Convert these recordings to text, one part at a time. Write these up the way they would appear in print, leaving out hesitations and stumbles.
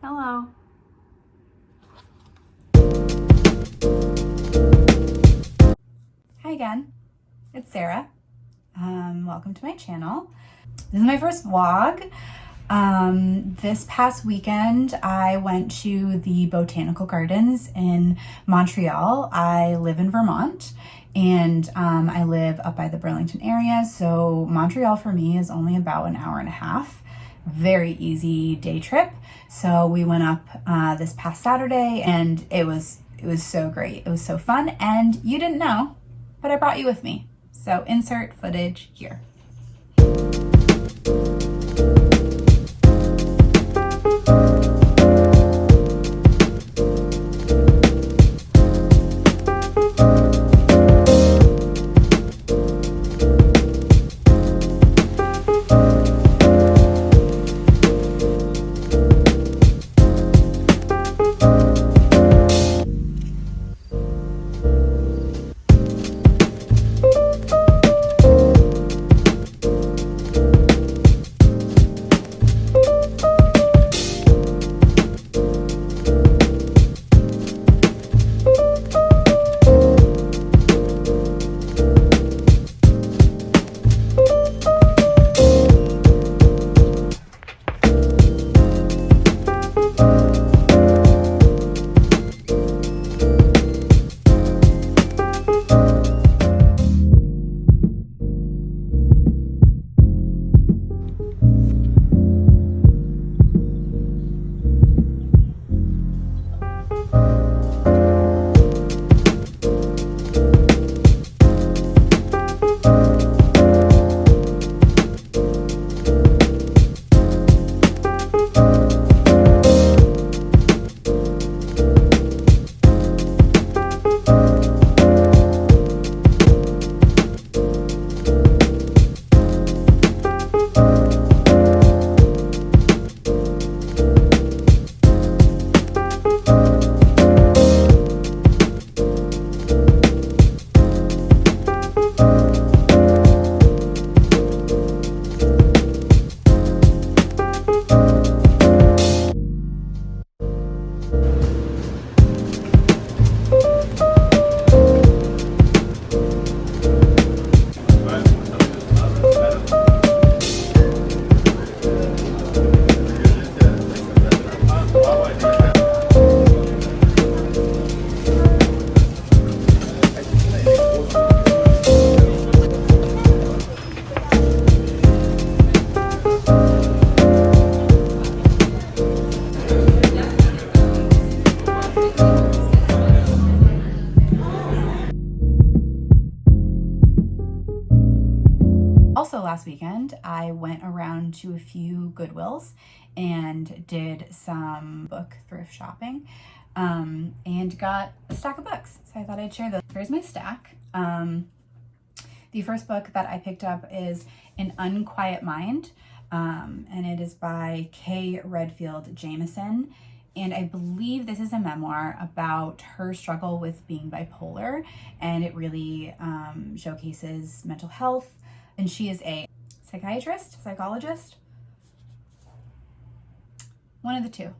Hello. Hi again, it's Sarah. Welcome to my channel. This is my first vlog. This past weekend I went to the Botanical Gardens in Montreal. I live in Vermont and I live up by the Burlington area, so Montreal for me is only about an hour and a half. Very easy day trip. So we went up this past Saturday and it was so great. It was so fun, and you didn't know, but I brought you with me. So insert footage here. Also last weekend, I went around to a few Goodwills and did some book thrift shopping and got a stack of books. So I thought I'd share those. Here's my stack. The first book that I picked up is An Unquiet Mind, and it is by Redfield Jamison. And I believe this is a memoir about her struggle with being bipolar, and it really showcases mental health. And she is a psychologist, one of the two.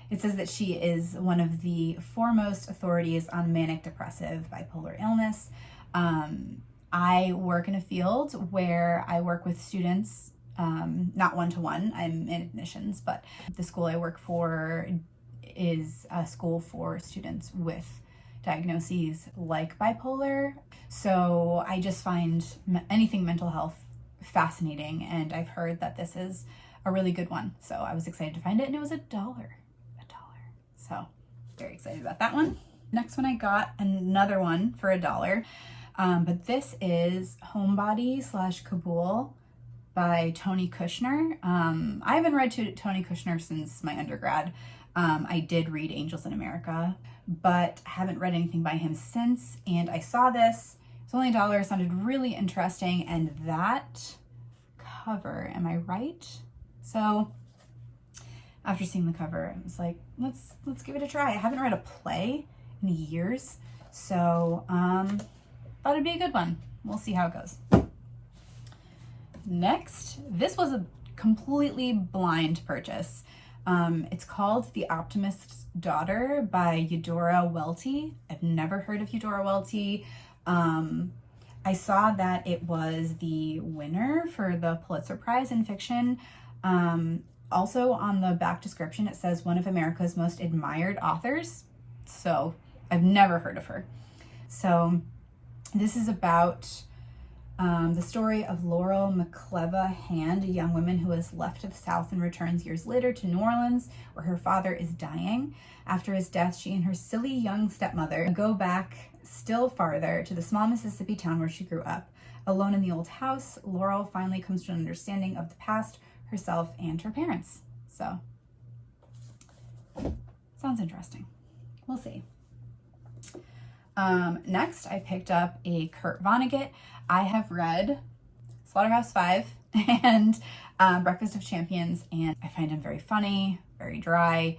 It says that she is one of the foremost authorities on manic depressive bipolar illness. I work in a field where I work with students, not one-to-one, I'm in admissions, but the school I work for is a school for students with diagnoses like bipolar. So I just find anything mental health fascinating, and I've heard that this is a really good one. So I was excited to find it, and it was $1. So very excited about that one. Next one, I got another one for $1, but this is Homebody / Kabul by Tony Kushner. I haven't read Tony Kushner since my undergrad. I did read Angels in America, but haven't read anything by him since. And I saw this, it's only $1, sounded really interesting. And that cover, am I right? So after seeing the cover, I was like, let's give it a try. I haven't read a play in years, so thought it'd be a good one. We'll see how it goes. Next, this was a completely blind purchase. It's called The Optimist's Daughter by Eudora Welty. I've never heard of Eudora Welty. I saw that it was the winner for the Pulitzer Prize in fiction. Also on the back description, it says one of America's most admired authors. So I've never heard of her. So this is about the story of Laurel McCleva Hand, a young woman who has left the South and returns years later to New Orleans, where her father is dying. After his death, she and her silly young stepmother go back still farther to the small Mississippi town where she grew up. Alone in the old house, Laurel finally comes to an understanding of the past, herself, and her parents. So, sounds interesting. We'll see. Next, I picked up a Kurt Vonnegut. I have read Slaughterhouse-Five and Breakfast of Champions, and I find him very funny, very dry.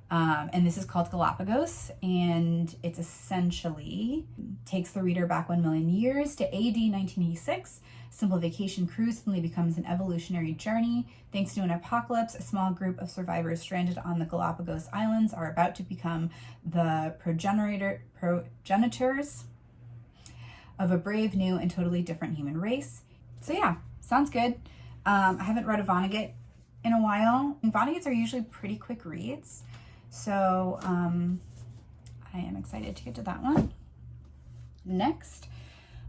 And this is called Galapagos, and it's essentially takes the reader back 1 million years to AD 1986. Simple vacation cruise suddenly becomes an evolutionary journey. Thanks to an apocalypse, a small group of survivors stranded on the Galapagos Islands are about to become the progenitors of a brave, new, and totally different human race. So yeah, sounds good. I haven't read a Vonnegut in a while. And Vonnegut's are usually pretty quick reads. So I am excited to get to that one. Next,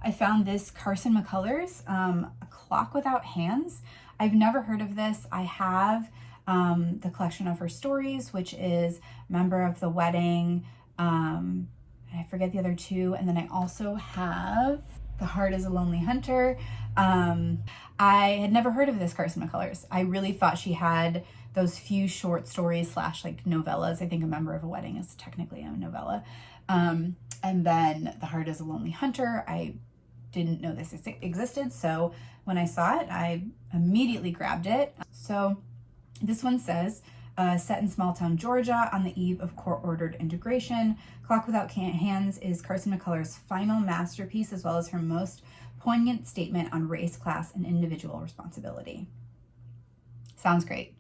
I found this Carson McCullers, A Clock Without Hands. I've never heard of this. I have the collection of her stories, which is Member of the Wedding. I forget the other two. And then I also have The Heart is a Lonely Hunter. I had never heard of this Carson McCullers. I really thought she had those few short stories / like novellas. I think A Member of a Wedding is technically a novella. And then The Heart is a Lonely Hunter. I didn't know this existed, so when I saw it, I immediately grabbed it. So this one says, set in small town Georgia on the eve of court-ordered integration, Clock Without Hands is Carson McCullers' final masterpiece, as well as her most poignant statement on race, class, and individual responsibility. Sounds great.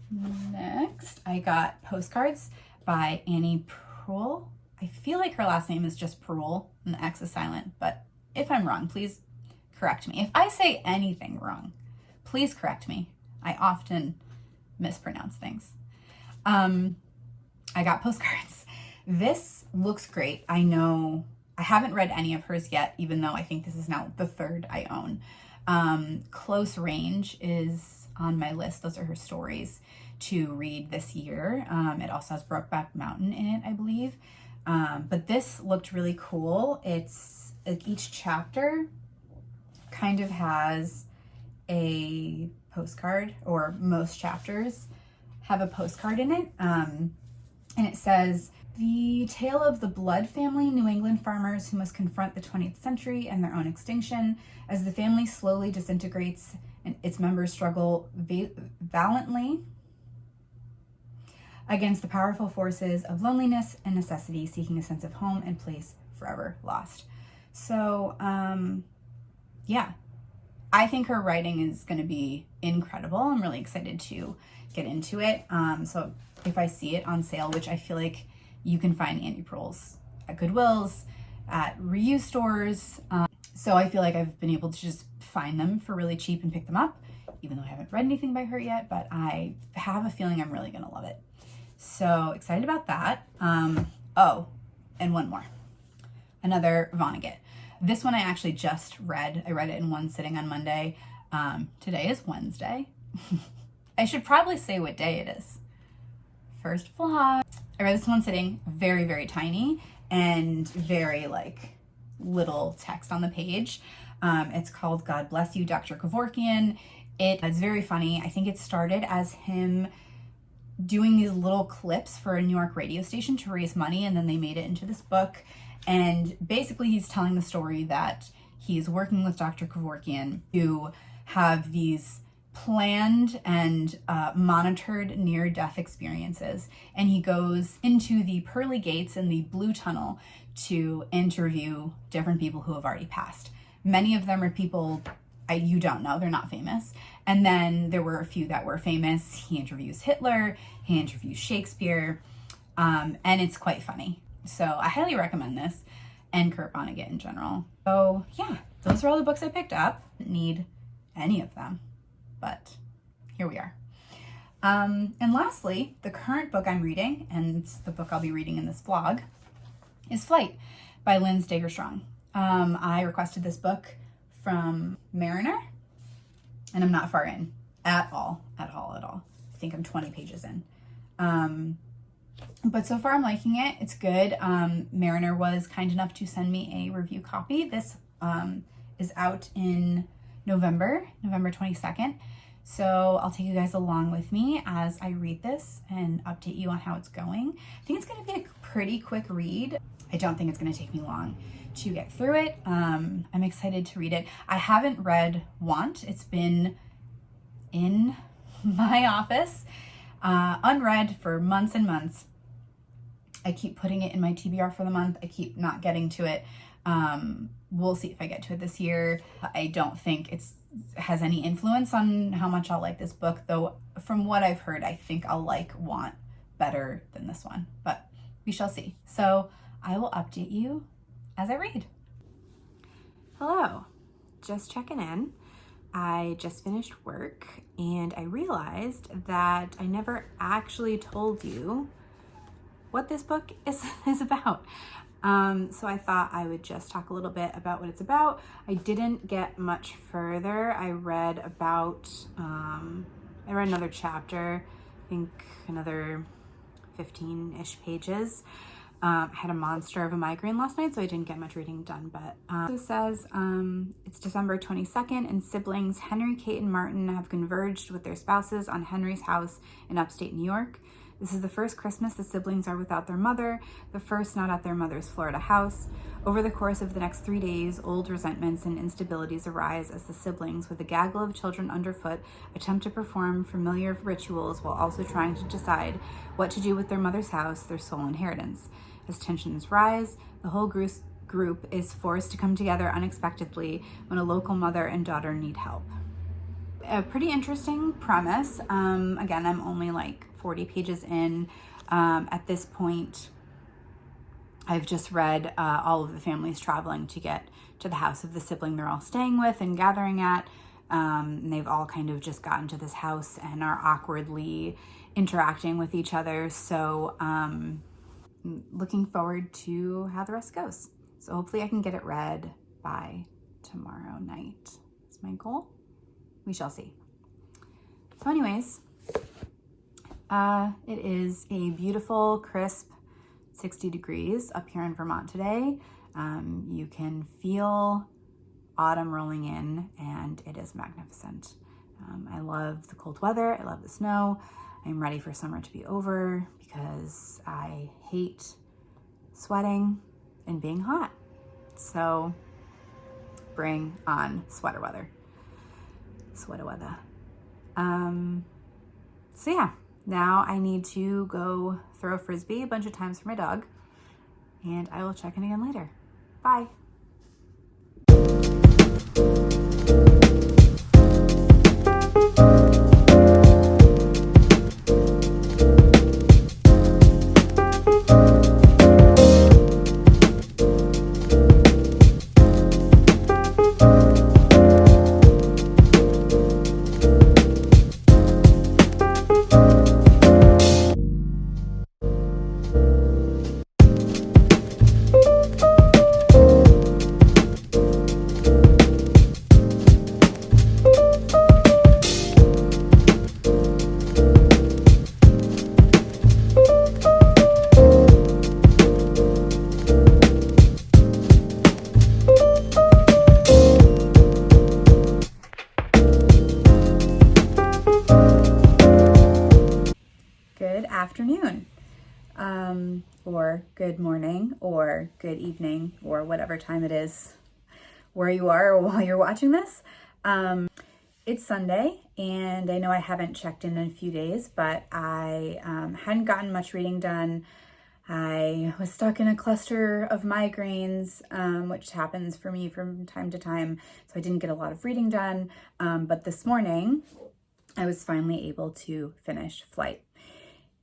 Next, I got Postcards by Annie Proulx. I feel like her last name is just Proulx and the X is silent, but if I'm wrong, please correct me. If I say anything wrong, please correct me. I often mispronounce things. I got Postcards. This looks great. I know I haven't read any of hers yet, even though I think this is now the third I own. Close Range is on my list. Those are her stories to read this year. It also has Brokeback Mountain in it, I believe. But this looked really cool. It's each chapter kind of has a postcard, or most chapters have a postcard in it. And it says, the tale of the Blood family, New England farmers who must confront the 20th century and their own extinction. As the family slowly disintegrates and its members struggle valiantly against the powerful forces of loneliness and necessity, seeking a sense of home and place forever lost. So, yeah, I think her writing is going to be incredible. I'm really excited to get into it. So if I see it on sale, which I feel like you can find Annie Proulx at Goodwill's, at reuse stores. So I feel like I've been able to just find them for really cheap and pick them up, even though I haven't read anything by her yet, but I have a feeling I'm really going to love it. So excited about that. Oh, and one more. Another Vonnegut. This one I actually just read. I read it in one sitting on Monday. Today is Wednesday. I should probably say what day it is. First vlog. I read this one sitting, very, very tiny and very like little text on the page. It's called God Bless You, Dr. Kevorkian. It's very funny. I think it started as him doing these little clips for a New York radio station to raise money, and then they made it into this book. And basically he's telling the story that he's working with Dr. Kevorkian to have these planned and monitored near-death experiences. And he goes into the pearly gates in the blue tunnel to interview different people who have already passed. Many of them are people you don't know, they're not famous. And then there were a few that were famous. He interviews Hitler, he interviews Shakespeare, and it's quite funny. So I highly recommend this, and Kurt Vonnegut in general. So yeah, those are all the books I picked up. Didn't need any of them, but here we are. And lastly, the current book I'm reading, and the book I'll be reading in this vlog, is Flight by Lynn Steger. I requested this book from Mariner, and I'm not far in at all. I think I'm 20 pages in. But so far I'm liking it. It's good. Mariner was kind enough to send me a review copy. This is out in November 22nd. So I'll take you guys along with me as I read this and update you on how it's going. I think it's going to be a pretty quick read. I don't think it's going to take me long to get through it. I'm excited to read it. I haven't read Want. It's been in my office, unread for months and months. I keep putting it in my TBR for the month. I keep not getting to it. We'll see if I get to it this year. I don't think it has any influence on how much I'll like this book, though from what I've heard, I think I'll like Want better than this one, but we shall see. So I will update you as I read. Hello, just checking in. I just finished work and I realized that I never actually told you what this book is about. So I thought I would just talk a little bit about what it's about. I didn't get much further. I read about, I read another chapter, I think another 15-ish pages. I had a monster of a migraine last night, so I didn't get much reading done, but it says it's December 22nd, and siblings Henry, Kate, and Martin have converged with their spouses on Henry's house in upstate New York. This is the first Christmas the siblings are without their mother, the first not at their mother's Florida house. Over the course of the next 3 days, old resentments and instabilities arise as the siblings, with a gaggle of children underfoot, attempt to perform familiar rituals while also trying to decide what to do with their mother's house, their sole inheritance. As tensions rise, the whole group is forced to come together unexpectedly when a local mother and daughter need help. A pretty interesting premise. Again, I'm only like 40 pages in. At this point, I've just read all of the families traveling to get to the house of the sibling they're all staying with and gathering at. And they've all kind of just gotten to this house and are awkwardly interacting with each other. So looking forward to how the rest goes. So hopefully I can get it read by tomorrow night. That's my goal. We shall see. So anyways, it is a beautiful, crisp 60 degrees up here in Vermont today. You can feel autumn rolling in, and it is magnificent. I love the cold weather. I love the snow. I'm ready for summer to be over because I hate sweating and being hot. So bring on sweater weather. Sweater weather. So yeah, now I need to go throw a Frisbee a bunch of times for my dog, and I will check in again later. Bye. Afternoon, or good morning, or good evening, or whatever time it is where you are or while you're watching this. It's Sunday, and I know I haven't checked in a few days, but I hadn't gotten much reading done. I was stuck in a cluster of migraines, which happens for me from time to time, so I didn't get a lot of reading done, but this morning I was finally able to finish Flight.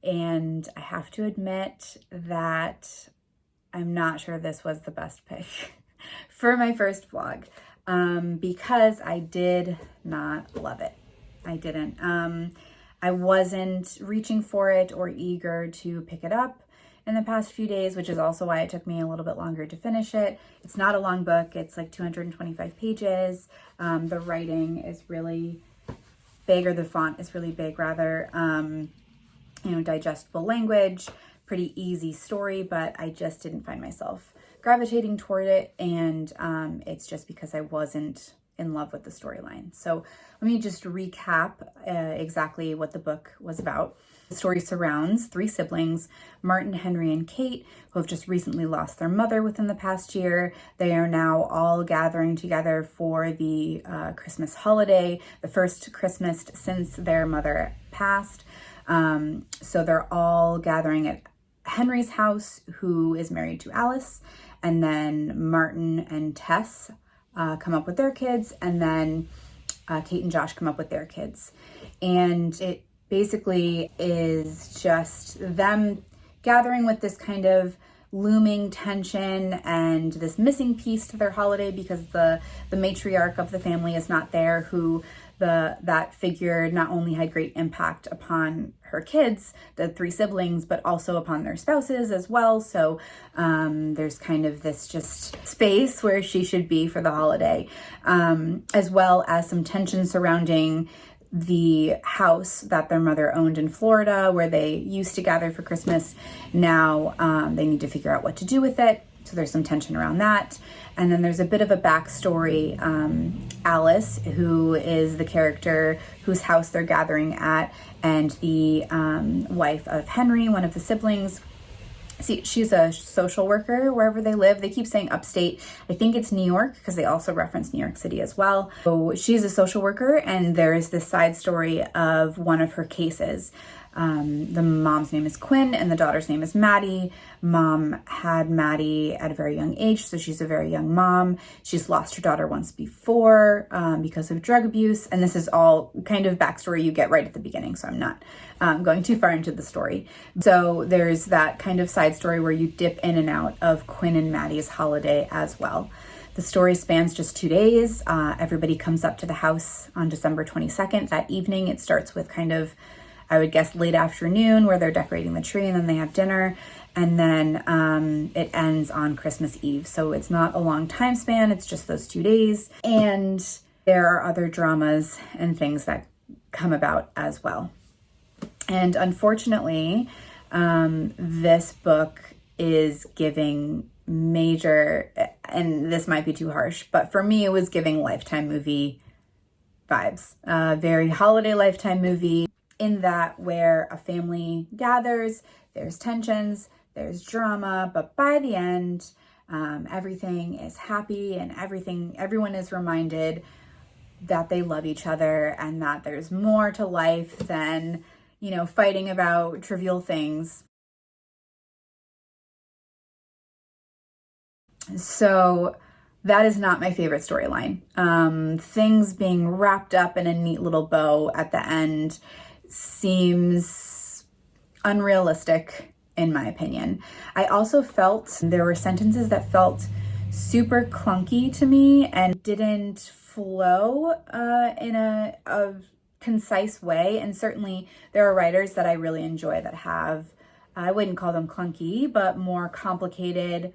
And I have to admit that I'm not sure this was the best pick for my first vlog, because I did not love it. I didn't. I wasn't reaching for it or eager to pick it up in the past few days, which is also why it took me a little bit longer to finish it. It's not a long book. It's like 225 pages. The writing is really big, or the font is really big rather. Digestible language, pretty easy story, but I just didn't find myself gravitating toward it. And it's just because I wasn't in love with the storyline. So let me just recap exactly what the book was about. The story surrounds three siblings, Martin, Henry, and Kate, who have just recently lost their mother within the past year. They are now all gathering together for the Christmas holiday, the first Christmas since their mother passed. So they're all gathering at Henry's house, who is married to Alice, and then Martin and Tess come up with their kids, and then Kate and Josh come up with their kids. And it basically is just them gathering with this kind of looming tension and this missing piece to their holiday, because the matriarch of the family is not there, who that figure not only had great impact upon her kids, the three siblings, but also upon their spouses as well. So there's kind of this just space where she should be for the holiday, as well as some tension surrounding the house that their mother owned in Florida, where they used to gather for Christmas. Now they need to figure out what to do with it. So there's some tension around that. And then there's a bit of a backstory. Alice, who is the character whose house they're gathering at, and the wife of Henry, one of the siblings. See, she's a social worker wherever they live. They keep saying upstate. I think it's New York, because they also reference New York City as well. So she's a social worker, and there's this side story of one of her cases. The mom's name is Quinn and the daughter's name is Maddie. Mom had Maddie at a very young age, so she's a very young mom. She's lost her daughter once before because of drug abuse, and this is all kind of backstory you get right at the beginning, so I'm not going too far into the story. So there's that kind of side story where you dip in and out of Quinn and Maddie's holiday as well. The story spans just 2 days. Everybody comes up to the house on December 22nd. That evening, it starts with kind of, I would guess, late afternoon, where they're decorating the tree, and then they have dinner, and then it ends on Christmas Eve. So it's not a long time span, it's just those 2 days. And there are other dramas and things that come about as well. And unfortunately, this book is giving major, and this might be too harsh, but for me, it was giving Lifetime movie vibes. Very holiday Lifetime movie, in that where a family gathers, there's tensions, there's drama, but by the end, everything is happy, and everyone is reminded that they love each other, and that there's more to life than, fighting about trivial things. So that is not my favorite storyline. Things being wrapped up in a neat little bow at the end seems unrealistic, in my opinion. I also felt there were sentences that felt super clunky to me and didn't flow in a concise way. And certainly there are writers that I really enjoy that have, I wouldn't call them clunky, but more complicated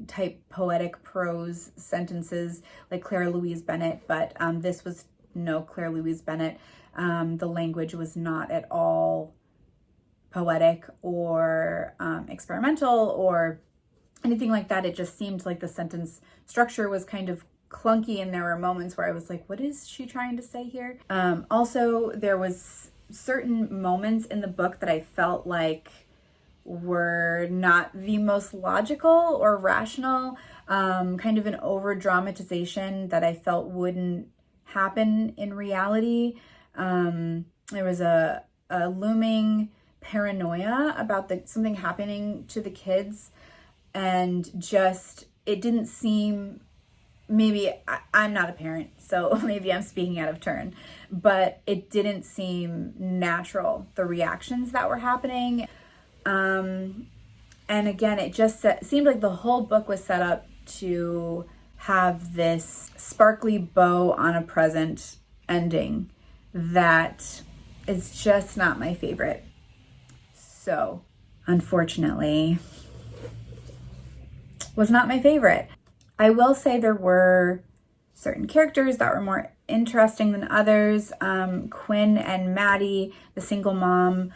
type poetic prose sentences, like Claire Louise Bennett. But this was no Claire Louise Bennett. The language was not at all poetic or experimental or anything like that. It just seemed like the sentence structure was kind of clunky, and there were moments where I was like, what is she trying to say here? Also, there was certain moments in the book that I felt like were not the most logical or rational, kind of an over dramatization that I felt wouldn't happen in reality. There was a looming paranoia about something happening to the kids, and just, it didn't seem, maybe I'm not a parent, so maybe I'm speaking out of turn, but it didn't seem natural, the reactions that were happening. And again, it just seemed like the whole book was set up to have this sparkly bow on a present ending that is just not my favorite. So, unfortunately, was not my favorite. I will say there were certain characters that were more interesting than others. Quinn and Maddie, the single mom,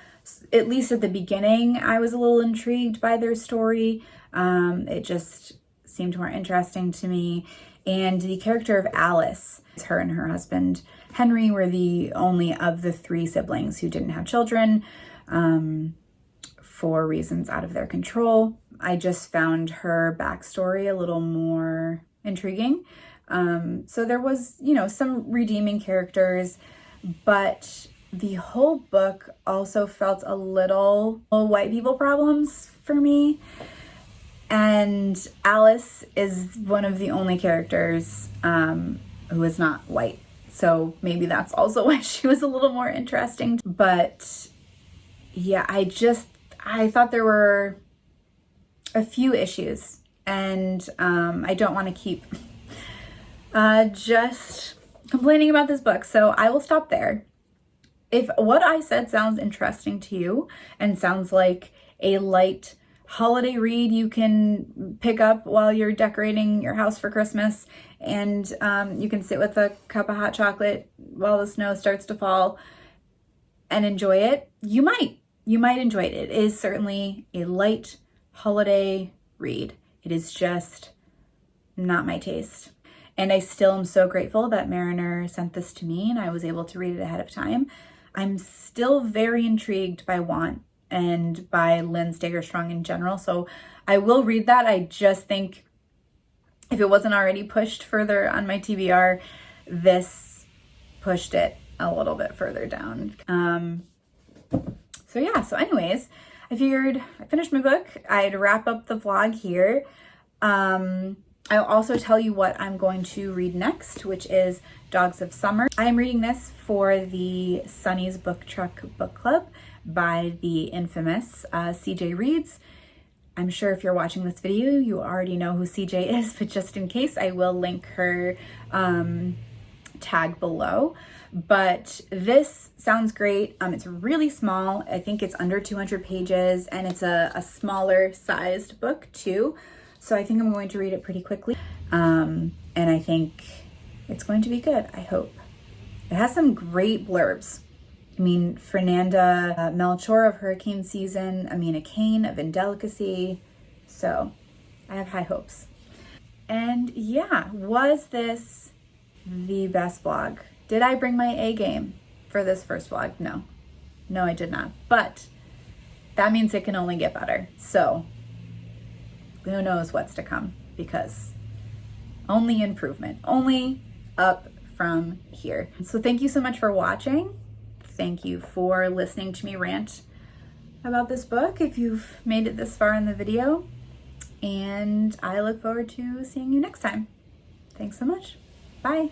at least at the beginning, I was a little intrigued by their story. It just seemed more interesting to me. And the character of Alice, her and her husband Henry were the only of the 3 siblings who didn't have children, for reasons out of their control. I just found her backstory a little more intriguing. So there was, some redeeming characters, but the whole book also felt a little white people problems for me. And Alice is one of the only characters who is not white. So maybe that's also why she was a little more interesting. But yeah, I thought there were a few issues, and I don't want to keep just complaining about this book. So I will stop there. If what I said sounds interesting to you and sounds like a light holiday read you can pick up while you're decorating your house for Christmas, and you can sit with a cup of hot chocolate while the snow starts to fall and enjoy it, you might enjoy it. It is certainly a light holiday read. It is just not my taste. And I still am so grateful that Mariner sent this to me and I was able to read it ahead of time. I'm still very intrigued by Want and by Lynn Steger in general. So I will read that. I just think if it wasn't already pushed further on my TBR, this pushed it a little bit further down. So anyways, I figured I finished my book. I'd wrap up the vlog here. I'll also tell you what I'm going to read next, which is Dogs of Summer. I am reading this for the Sunny's Book Truck Book Club by the infamous CJ Reads. I'm sure if you're watching this video, you already know who CJ is, but just in case, I will link her tag below. But this sounds great. It's really small. I think it's under 200 pages, and it's a smaller sized book too. So I think I'm going to read it pretty quickly. And I think it's going to be good, I hope. It has some great blurbs. I mean, Fernanda Melchor of Hurricane Season, Amina Kane of Indelicacy. So I have high hopes. And yeah, was this the best vlog? Did I bring my A game for this first vlog? No, I did not. But that means it can only get better. So who knows what's to come, because only improvement, only up from here. So thank you so much for watching. Thank you for listening to me rant about this book if you've made it this far in the video. And I look forward to seeing you next time. Thanks so much. Bye.